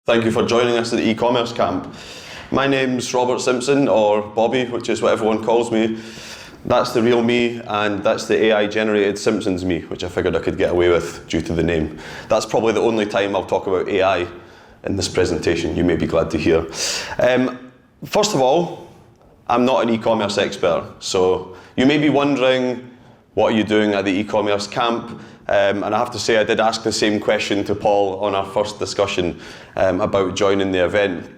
Thank you for joining us at the e-commerce camp. My name's Robert Simpson, or Bobby, which is what everyone calls me. That's the real me, and that's the AI-generated Simpsons me, which I figured I could get away with due to the name. That's probably the only time I'll talk about AI in this presentation, you may be glad to hear. First of all, I'm not an e-commerce expert, so you may be wondering, what are you doing at the e-commerce camp? And I have to say, I did ask the same question to Paul on our first discussion about joining the event.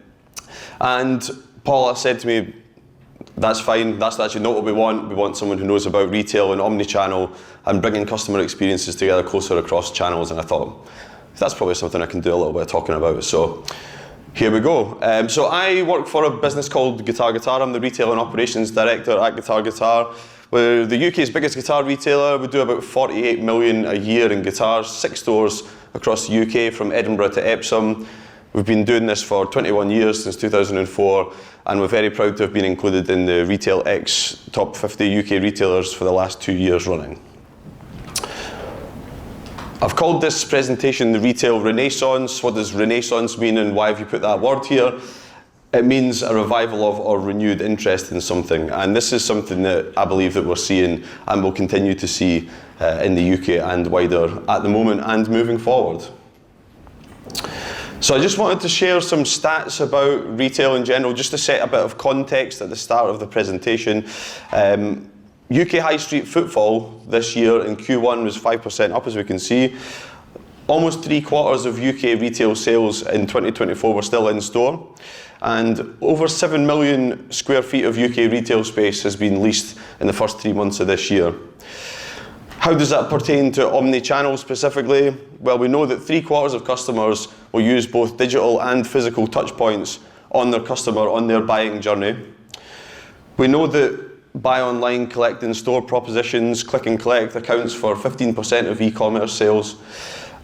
And Paul said to me, that's fine, that's actually not what we want. We want someone who knows about retail and omnichannel and bringing customer experiences together closer across channels. And I thought, that's probably something I can do a little bit of talking about. So here we go. So I work for a business called Guitar Guitar. I'm the Retail and Operations Director at Guitar Guitar. We're the UK's biggest guitar retailer. We do about 48 million a year in guitars, 6 stores across the UK from Edinburgh to Epsom. We've been doing this for 21 years, since 2004, and we're very proud to have been included in the Retail X Top 50 UK retailers for the last 2 years running. I've called this presentation the Retail Renaissance. What does Renaissance mean and why have you put that word here? It means a revival of or renewed interest in something, and this is something that I believe that we're seeing and will continue to see in the UK and wider at the moment and moving forward. So I just wanted to share some stats about retail in general, just to set a bit of context at the start of the presentation. UK high street footfall this year in Q1 was 5% up, as we can see. Almost 3/4 of UK retail sales in 2024 were still in store. And over 7 million square feet of UK retail space has been leased in the first 3 months of this year. How does that pertain to omnichannel specifically? Well, we know that 3/4 of customers will use both digital and physical touchpoints on their customer on their buying journey. We know that buy online, collect in store propositions, click and collect accounts for 15% of e-commerce sales.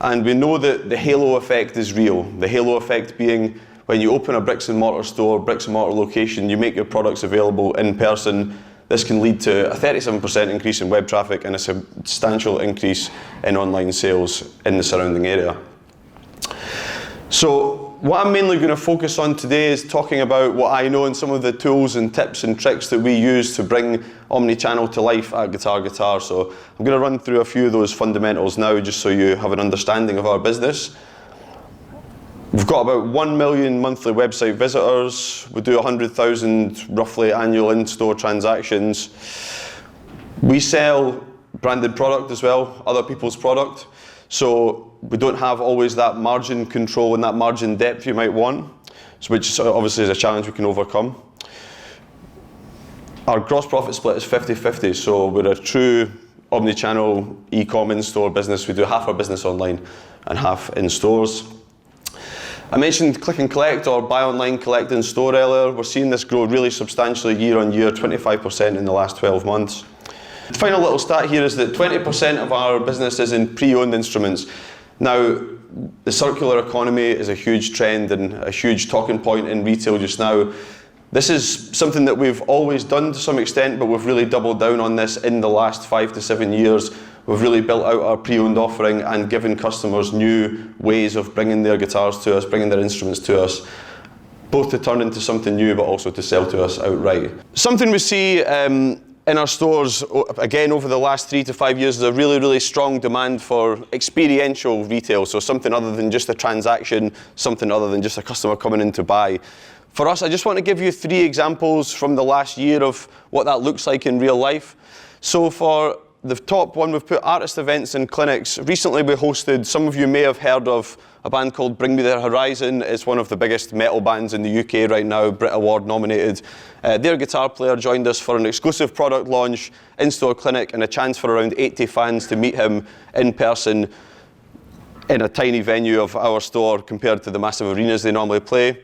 And we know that the halo effect is real. The halo effect being when you open a bricks and mortar store, bricks and mortar location, you make your products available in person. This can lead to a 37% increase in web traffic and a substantial increase in online sales in the surrounding area. So what I'm mainly going to focus on today is talking about what I know and some of the tools and tips and tricks that we use to bring omnichannel to life at Guitar Guitar. So I'm going to run through a few of those fundamentals now just so you have an understanding of our business. We've got about 1 million monthly website visitors. We do 100,000 roughly annual in-store transactions. We sell branded product as well, other people's product. So we don't have always that margin control and that margin depth you might want, which obviously is a challenge we can overcome. Our gross profit split is 50-50, so we're a true omnichannel e-com in-store business. We do half our business online and half in stores. I mentioned click and collect or buy online, collect in store earlier. We're seeing this grow really substantially year on year, 25% in the last 12 months. The final little stat here is that 20% of our business is in pre-owned instruments. Now, the circular economy is a huge trend and a huge talking point in retail just now. This is something that we've always done to some extent, but we've really doubled down on this in the last 5 to 7 years. We've really built out our pre-owned offering and given customers new ways of bringing their guitars to us, bringing their instruments to us, both to turn into something new, but also to sell to us outright. Something we see in our stores, again, over the last 3 to 5 years, is a really, really strong demand for experiential retail. So something other than just a transaction, something other than just a customer coming in to buy. For us, I just want to give you 3 examples from the last year of what that looks like in real life. So for the top one, we've put artist events and clinics. Recently we hosted, some of you may have heard of a band called Bring Me The Horizon. It's one of the biggest metal bands in the UK right now, Brit Award nominated. Their guitar player joined us for an exclusive product launch, in-store clinic, and a chance for around 80 fans to meet him in person in a tiny venue of our store compared to the massive arenas they normally play.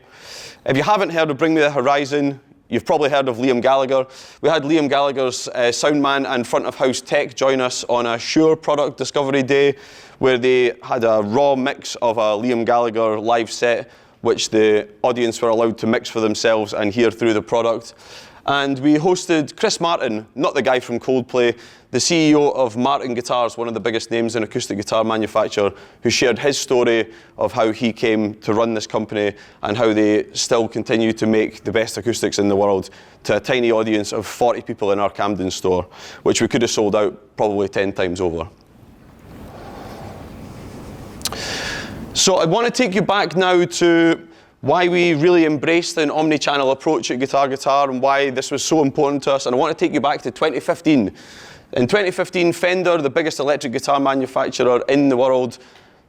If you haven't heard of Bring Me The Horizon, you've probably heard of Liam Gallagher. We had Liam Gallagher's sound man and front of house tech join us on a Shure product discovery day where they had a raw mix of a Liam Gallagher live set which the audience were allowed to mix for themselves and hear through the product. And we hosted Chris Martin, not the guy from Coldplay, the CEO of Martin Guitars, one of the biggest names in acoustic guitar manufacture, who shared his story of how he came to run this company and how they still continue to make the best acoustics in the world to a tiny audience of 40 people in our Camden store, which we could have sold out probably 10 times over. So I want to take you back now to why we really embraced an omni-channel approach at Guitar Guitar and why this was so important to us. And I want to take you back to 2015. In 2015, Fender, the biggest electric guitar manufacturer in the world,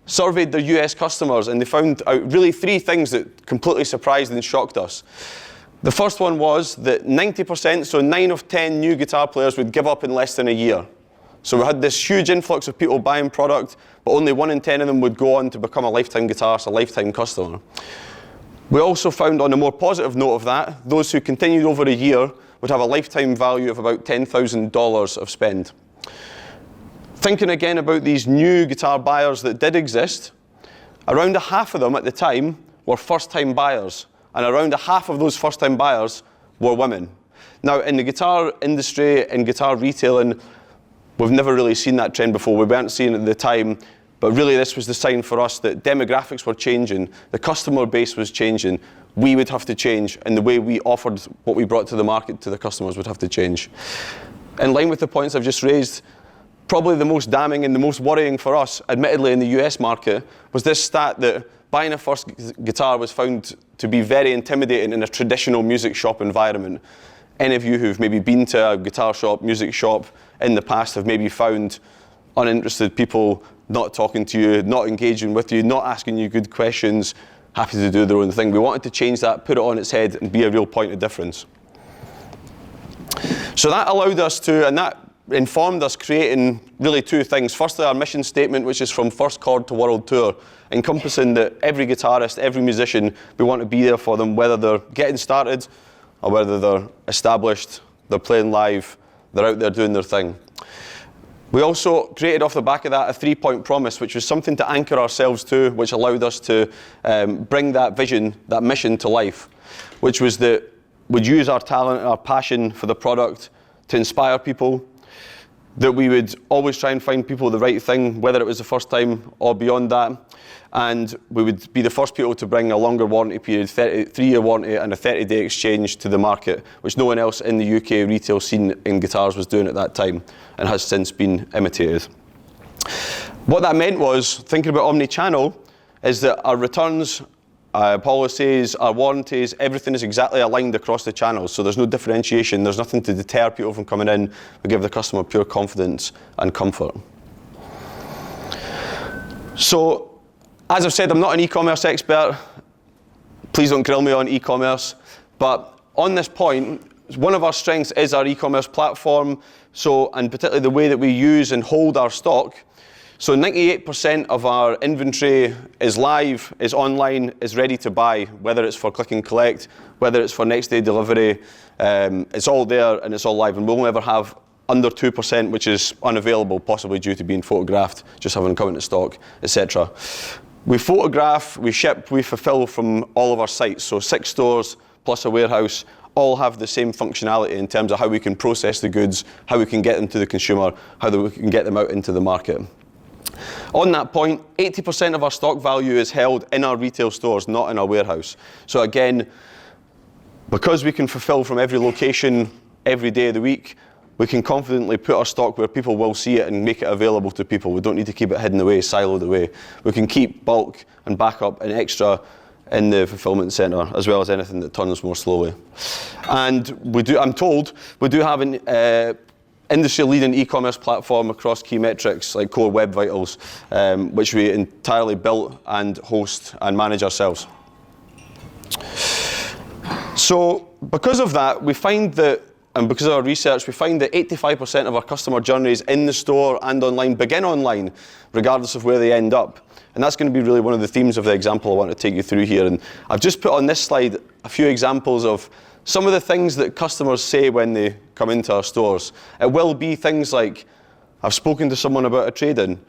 surveyed their US customers, and they found out really 3 things that completely surprised and shocked us. The first one was that 90%, so 9 of 10 new guitar players would give up in less than a year. So we had this huge influx of people buying product, but only 1 in 10 of them would go on to become a lifetime guitarist, a lifetime customer. We also found, on a more positive note of that, those who continued over a year would have a lifetime value of about $10,000 of spend. Thinking again about these new guitar buyers that did exist, around a half of them at the time were first-time buyers, and around a half of those first-time buyers were women. Now, in the guitar industry, in guitar retailing, we've never really seen that trend before. We weren't seeing it at the time, but really this was the sign for us that demographics were changing, the customer base was changing, we would have to change, and the way we offered what we brought to the market to the customers would have to change. In line with the points I've just raised, probably the most damning and the most worrying for us, admittedly in the US market, was this stat that buying a first guitar was found to be very intimidating in a traditional music shop environment. Any of you who've maybe been to a guitar shop, music shop in the past have maybe found uninterested people not talking to you, not engaging with you, not asking you good questions, happy to do their own thing. We wanted to change that, put it on its head, and be a real point of difference. So that allowed us to, and that informed us creating really 2 things. Firstly, our mission statement, which is from first chord to world tour, encompassing that every guitarist, every musician, we want to be there for them, whether they're getting started or whether they're established, they're playing live, they're out there doing their thing. We also created off the back of that a 3-point promise, which was something to anchor ourselves to, which allowed us to bring that vision, that mission to life, which was that we'd use our talent, our passion for the product to inspire people, that we would always try and find people the right thing, whether it was the first time or beyond that, and we would be the first people to bring a longer warranty period, 3-year warranty and a 30-day exchange to the market, which no one else in the UK retail scene in guitars was doing at that time and has since been imitated. What that meant was, thinking about omni-channel, is that our returns, policies, our warranties, everything is exactly aligned across the channels, so there's no differentiation, there's nothing to deter people from coming in. We give the customer pure confidence and comfort. So, as I've said, I'm not an e-commerce expert. Please don't grill me on e-commerce, but on this point, one of our strengths is our e-commerce platform, and particularly the way that we use and hold our stock. So 98% of our inventory is live, is online, is ready to buy, whether it's for click and collect, whether it's for next day delivery. It's all there and it's all live, and we'll never have under 2%, which is unavailable, possibly due to being photographed, just having come into stock, etc. We photograph, we ship, we fulfill from all of our sites. So 6 stores plus a warehouse all have the same functionality in terms of how we can process the goods, how we can get them to the consumer, how we can get them out into the market. On that point, 80% of our stock value is held in our retail stores, not in our warehouse. So again, because we can fulfill from every location every day of the week, we can confidently put our stock where people will see it and make it available to people. We don't need to keep it hidden away, siloed away. We can keep bulk and backup and extra in the fulfillment center, as well as anything that turns more slowly. And I'm told, we do have an industry-leading e-commerce platform across key metrics like Core Web Vitals, which we entirely built and host and manage ourselves. So because of that, we find that, and because of our research, we find that 85% of our customer journeys in the store and online begin online, regardless of where they end up. And that's going to be really one of the themes of the example I want to take you through here. And I've just put on this slide a few examples of some of the things that customers say when they come into our stores. It will be things like, I've spoken to someone about a trade-in.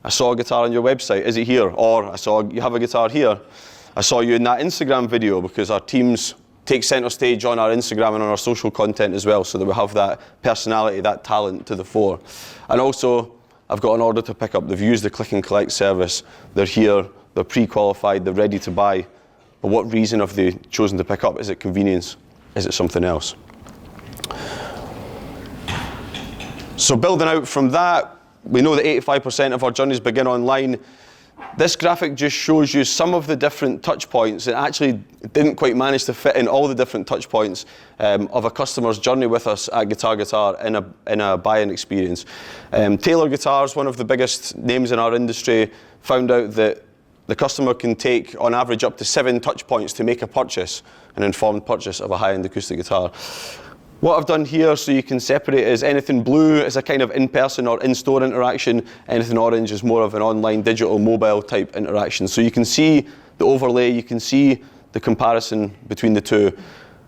I saw a guitar on your website, is it here? Or I saw you have a guitar here. I saw you in that Instagram video because our teams take centre stage on our Instagram and on our social content as well, so that we have that personality, that talent to the fore. And also, I've got an order to pick up. They've used the click and collect service. They're here, they're pre-qualified, they're ready to buy. But what reason have they chosen to pick up? Is it convenience? Is it something else? So building out from that, we know that 85% of our journeys begin online. This graphic just shows you some of the different touch points. It actually didn't quite manage to fit in all the different touch points of a customer's journey with us at Guitar in a buying experience. Taylor Guitars, one of the biggest names in our industry, found out that the customer can take, on average, up to 7 touch points to make a purchase, an informed purchase of a high-end acoustic guitar. What I've done here, so you can separate, is anything blue is a kind of in-person or in-store interaction, anything orange is more of an online, digital, mobile type interaction. So you can see the overlay, you can see the comparison between the two.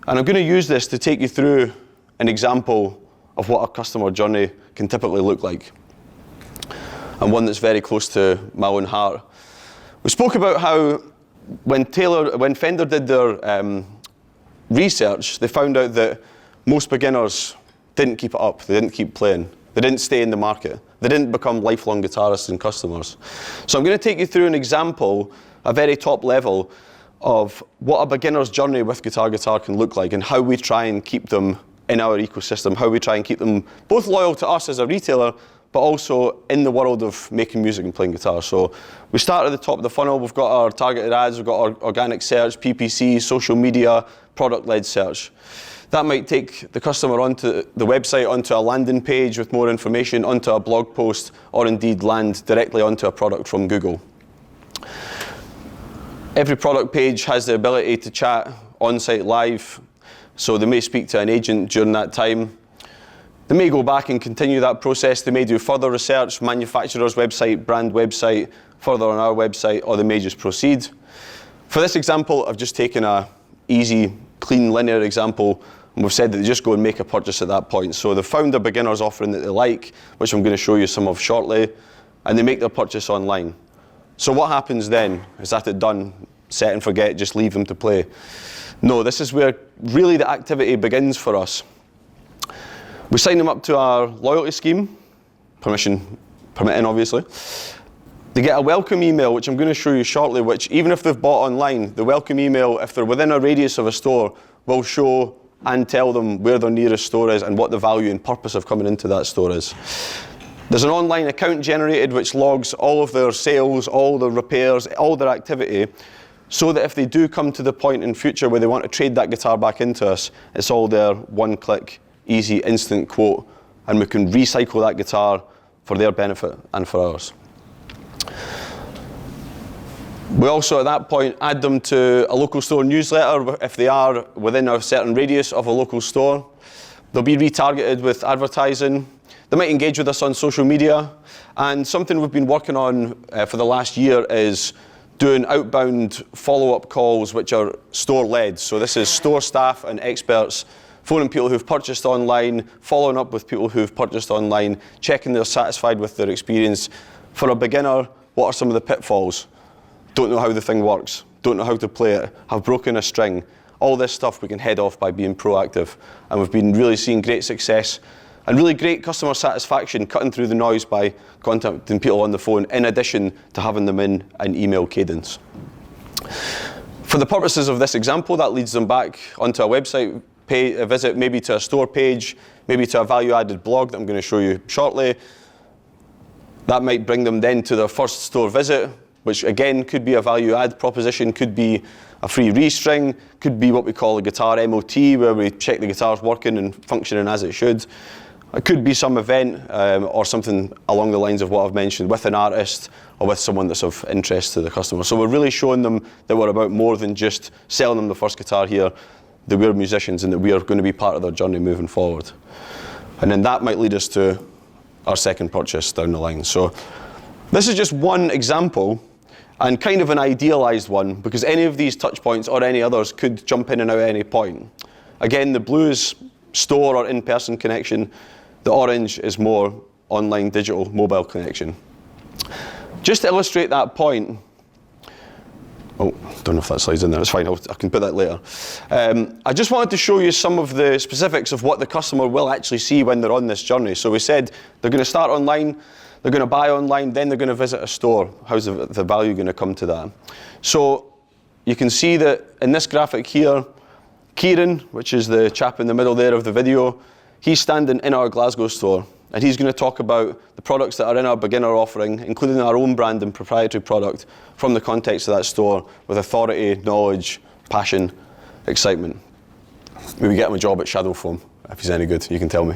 And I'm going to use this to take you through an example of what a customer journey can typically look like, and one that's very close to my own heart. We spoke about how when Fender did their research, they found out that most beginners didn't keep it up, they didn't keep playing, they didn't stay in the market, they didn't become lifelong guitarists and customers. So I'm going to take you through an example, a very top level, of what a beginner's journey with Guitar can look like, and how we try and keep them in our ecosystem, how we try and keep them both loyal to us as a retailer, but also in the world of making music and playing guitar. So we start at the top of the funnel. We've got our targeted ads, we've got our organic search, PPC, social media, product-led search. That might take the customer onto the website, onto a landing page with more information, onto a blog post, or indeed land directly onto a product from Google. Every product page has the ability to chat on-site live, so they may speak to an agent during that time. They may go back and continue that process. They may do further research, manufacturer's website, brand website, further on our website, or they may just proceed. For this example, I've just taken a easy, clean, linear example, and we've said that they just go and make a purchase at that point. So they've found a beginner's offering that they like, which I'm going to show you some of shortly, and they make their purchase online. So what happens then? Is that it done? Set and forget, just leave them to play? No, this is where really the activity begins for us. We sign them up to our loyalty scheme, permission permitting obviously. They get a welcome email, which I'm going to show you shortly, which even if they've bought online, the welcome email, if they're within a radius of a store, will show and tell them where their nearest store is and what the value and purpose of coming into that store is. There's an online account generated which logs all of their sales, all their repairs, all their activity, so that if they do come to the point in future where they want to trade that guitar back into us, it's all there, one click, easy, instant quote, and we can recycle that guitar for their benefit and for ours. We also at that point add them to a local store newsletter if they are within a certain radius of a local store. They'll be retargeted with advertising. They might engage with us on social media. And something we've been working on for the last year is doing outbound follow-up calls which are store-led. So this is store staff and experts phoning people who've purchased online, following up with people who've purchased online, checking they're satisfied with their experience. For a beginner, what are some of the pitfalls? Don't know how the thing works, don't know how to play it, have broken a string. All this stuff we can head off by being proactive. And we've been really seeing great success and really great customer satisfaction cutting through the noise by contacting people on the phone, in addition to having them in an email cadence. For the purposes of this example, that leads them back onto a website a visit, maybe to a store page, maybe to a value-added blog that I'm going to show you shortly. That might bring them then to their first store visit, which again could be a value-add proposition, could be a free restring, could be what we call a guitar MOT, where we check the guitar's working and functioning as it should. It could be some event or something along the lines of what I've mentioned with an artist or with someone that's of interest to the customer. So we're really showing them that we're about more than just selling them the first guitar here, that we're musicians and that we are going to be part of their journey moving forward. And then that might lead us to our second purchase down the line. So this is just one example and kind of an idealized one, because any of these touch points or any others could jump in and out at any point. Again, the blue is store or in-person connection. The orange is more online, digital, mobile connection. Just to illustrate that point, Oh, don't know if that slide's in there. It's fine, I can put that later. I just wanted to show you some of the specifics of what the customer will actually see when they're on this journey. So we said they're going to start online, they're going to buy online, then they're going to visit a store. How's the value going to come to that? So you can see that in this graphic here, Kieran, which is the chap in the middle there of the video, he's standing in our Glasgow store. And he's going to talk about the products that are in our beginner offering, including our own brand and proprietary product, from the context of that store, with authority, knowledge, passion, excitement. Maybe get him a job at Shadow Foam, if he's any good, you can tell me.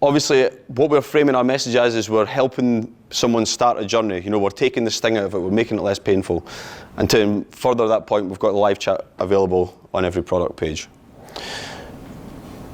Obviously, what we're framing our message as is we're helping someone start a journey. You know, we're taking the sting out of it, we're making it less painful. And to further that point, we've got the live chat available on every product page.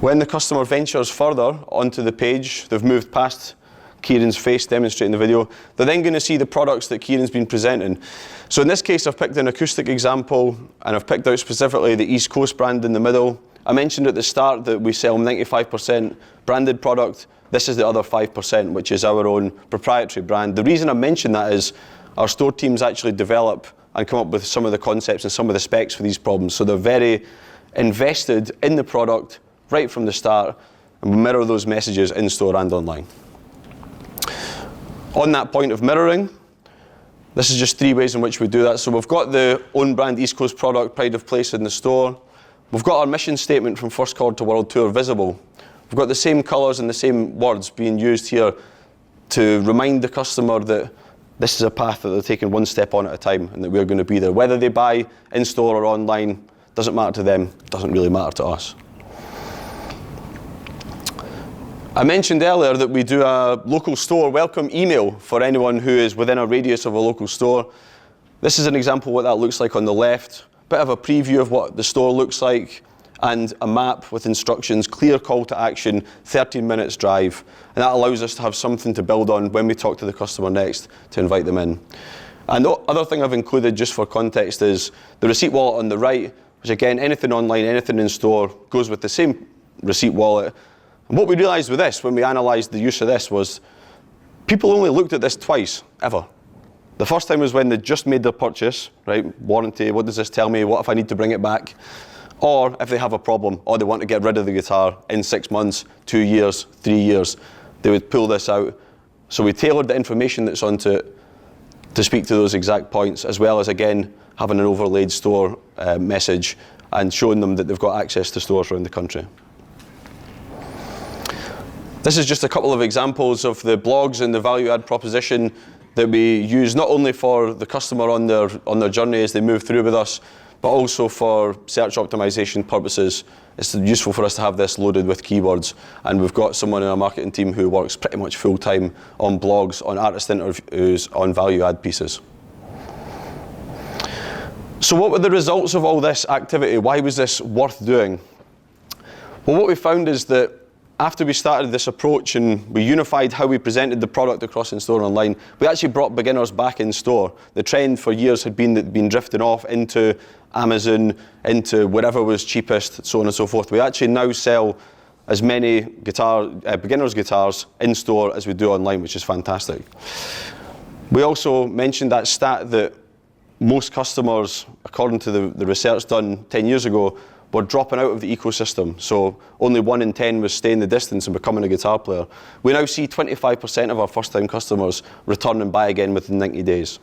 When the customer ventures further onto the page, they've moved past Kieran's face demonstrating the video, they're then going to see the products that Kieran's been presenting. So in this case, I've picked an acoustic example, and I've picked out specifically the East Coast brand in the middle. I mentioned at the start that we sell 95% branded product. This is the other 5%, which is our own proprietary brand. The reason I mention that is our store teams actually develop and come up with some of the concepts and some of the specs for these problems. So they're very invested in the product right from the start, and we mirror those messages in store and online. On that point of mirroring, this is just 3 ways in which we do that. So we've got the own brand East Coast product, pride of place in the store. We've got our mission statement from First Chord to World Tour visible. We've got the same colours and the same words being used here to remind the customer that this is a path that they're taking one step on at a time, and that we're going to be there. Whether they buy in store or online, doesn't matter to them, doesn't really matter to us. I mentioned earlier that we do a local store welcome email for anyone who is within a radius of a local store. This is an example of what that looks like on the left. Bit of a preview of what the store looks like, and a map with instructions, clear call to action, 13 minutes drive. And that allows us to have something to build on when we talk to the customer next to invite them in. And the other thing I've included just for context is the receipt wallet on the right, which again, anything online, anything in store goes with the same receipt wallet. And what we realised with this, when we analysed the use of this, was people only looked at this twice, ever. The first time was when they just made their purchase, right? Warranty, what does this tell me? What if I need to bring it back? Or if they have a problem, or they want to get rid of the guitar in 6 months, 2 years, 3 years, they would pull this out. So we tailored the information that's onto it to speak to those exact points, as well as, again, having an overlaid store message and showing them that they've got access to stores around the country. This is just a couple of examples of the blogs and the value add proposition that we use not only for the customer on their journey as they move through with us, but also for search optimization purposes. It's useful for us to have this loaded with keywords, and we've got someone in our marketing team who works pretty much full time on blogs, on artist interviews, on value add pieces. So what were the results of all this activity? Why was this worth doing? Well, what we found is that after we started this approach and we unified how we presented the product across in-store and online, we actually brought beginners back in store. The trend for years had been drifting off into Amazon, into whatever was cheapest, so on and so forth. We actually now sell as many beginners guitars in store as we do online, which is fantastic. We also mentioned that stat that most customers, according to the research done 10 years ago, were dropping out of the ecosystem. So only 1 in 10 was staying the distance and becoming a guitar player. We now see 25% of our first-time customers return and buy again within 90 days.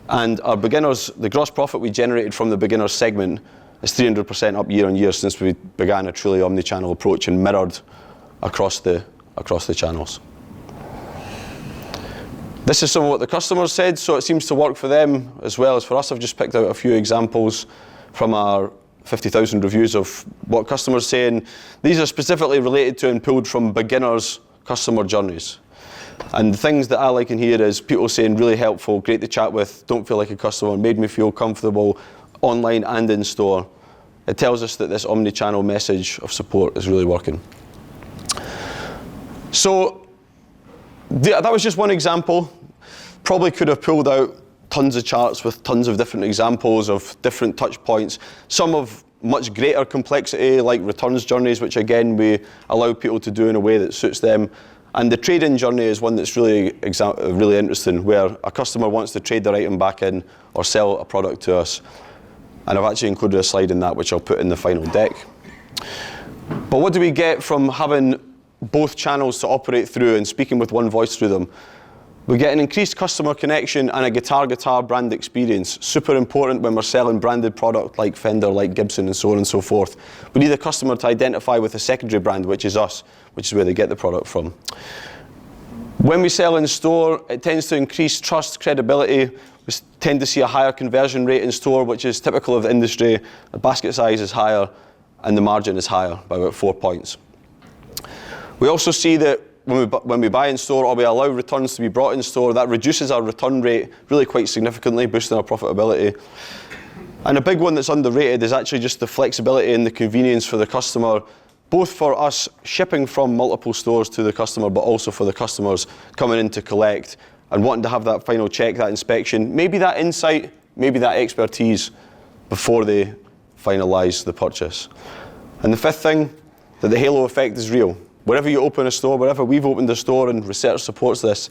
And our beginners, the gross profit we generated from the beginners segment is 300% up year on year since we began a truly omni-channel approach and mirrored across the channels. This is some of what the customers said, so it seems to work for them as well as for us. I've just picked out a few examples from our 50,000 reviews of what customers say, and these are specifically related to and pulled from beginners' customer journeys. And the things that I like in here is people saying really helpful, great to chat with, don't feel like a customer, made me feel comfortable online and in store. It tells us that this omni-channel message of support is really working. So that was just one example. Probably could have pulled out tons of charts with tons of different examples of different touch points, some of much greater complexity like returns journeys, which again we allow people to do in a way that suits them, And the trade-in journey is one that's really interesting, where a customer wants to trade their item back in or sell a product to us. And I've actually included a slide in that, which I'll put in the final deck. But what do we get from having both channels to operate through and speaking with one voice through them? We get an increased customer connection and a guitar brand experience. Super important when we're selling branded product like Fender, like Gibson, and so on and so forth. We need the customer to identify with a secondary brand, which is us, which is where they get the product from. When we sell in store, it tends to increase trust, credibility. We tend to see a higher conversion rate in store, which is typical of the industry. The basket size is higher and the margin is higher by about 4 points. We also see that when we buy in store or we allow returns to be brought in store, that reduces our return rate really quite significantly, boosting our profitability. And a big one that's underrated is actually just the flexibility and the convenience for the customer, both for us shipping from multiple stores to the customer, but also for the customers coming in to collect and wanting to have that final check, that inspection, maybe that insight, maybe that expertise before they finalise the purchase. And the fifth thing, that the halo effect is real. Wherever you open a store, wherever we've opened a store, and research supports this,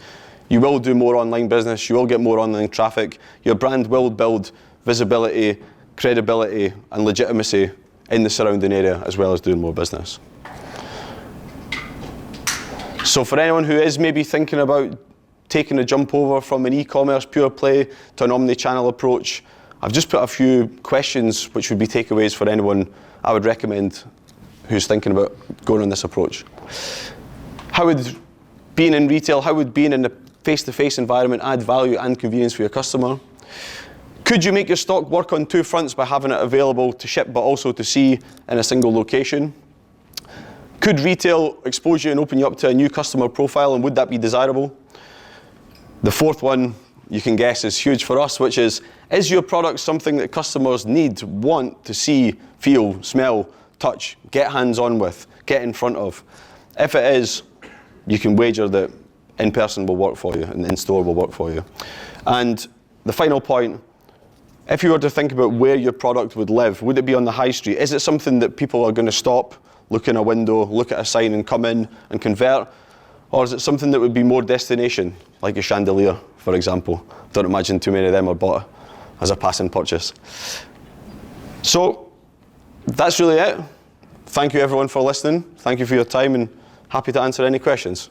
you will do more online business, you will get more online traffic, your brand will build visibility, credibility, and legitimacy in the surrounding area, as well as doing more business. So for anyone who is maybe thinking about taking a jump over from an e-commerce pure play to an omni-channel approach, I've just put a few questions which would be takeaways for anyone I would recommend who's thinking about going on this approach. How would being in retail, how would being in a face-to-face environment add value and convenience for your customer? Could you make your stock work on two fronts by having it available to ship but also to see in a single location? Could retail expose you and open you up to a new customer profile, and would that be desirable? The fourth one, you can guess, is huge for us, which is your product something that customers need, want to see, feel, smell, touch, get hands-on with, get in front of? If it is, you can wager that in-person will work for you and in-store will work for you. And the final point, if you were to think about where your product would live, would it be on the high street? Is it something that people are going to stop, look in a window, look at a sign and come in and convert? Or is it something that would be more destination, like a chandelier, for example? Don't imagine too many of them are bought as a passing purchase. So that's really it. Thank you everyone for listening. Thank you for your time, and happy to answer any questions.